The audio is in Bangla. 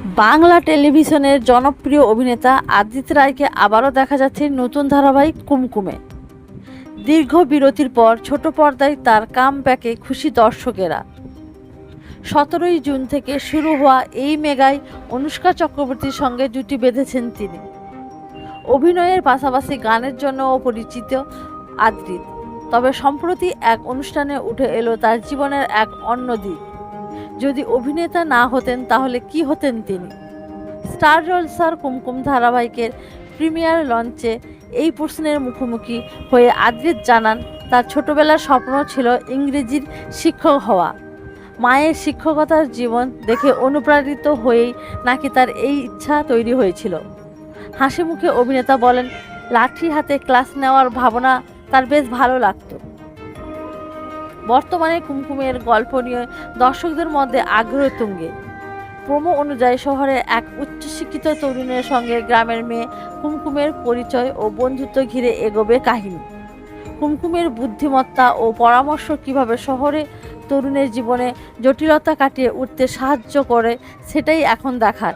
বাংলা টেলিভিশনের জনপ্রিয় অভিনেতা আদিত রায়কে আবারও দেখা যাচ্ছে নতুন ধারাবাহিক কুমকুমে। দীর্ঘ বিরতির পর ছোট পর্দায় তার কামব্যাকে খুশি দর্শকেরা। 17ই জুন থেকে শুরু হওয়া এই মেগায় অনুষ্কা চক্রবর্তীর সঙ্গে জুটি বেঁধেছেন তিনি। অভিনয়ের পাশাপাশি গানের জন্যও পরিচিত আদ্রিত। তবে সম্প্রতি এক অনুষ্ঠানে উঠে এলো তার জীবনের এক অন্য দিক। যদি অভিনেতা না হতেন তাহলে কি হতেন তিনি? স্টার জলসার কুমকুম ধারাবাহিকের প্রিমিয়ার লঞ্চে এই প্রশ্নের মুখোমুখি হয়ে আদ্রিত জানান, তার ছোটবেলার স্বপ্ন ছিল ইংরেজির শিক্ষক হওয়া। মায়ের শিক্ষকতার জীবন দেখে অনুপ্রাণিত হয়েই নাকি তার এই ইচ্ছা তৈরি হয়েছিল। হাসি মুখে অভিনেতা বলেন, লাঠি হাতে ক্লাস নেওয়ার ভাবনা তার বেশ ভালো লাগতো। বর্তমানে কুমকুমের গল্প নিয়ে দর্শকদের মধ্যে আগ্রহ তুঙ্গে। প্রোমো অনুযায়ী শহরের এক উচ্চশিক্ষিত তরুণের সঙ্গে গ্রামের মেয়ে কুমকুমের পরিচয় ও বন্ধুত্ব ঘিরে এগোবে কাহিনী। কুমকুমের বুদ্ধিমত্তা ও পরামর্শ কিভাবে শহরে তরুণের জীবনে জটিলতা কাটিয়ে উঠতে সাহায্য করে, সেটাই এখন দেখার।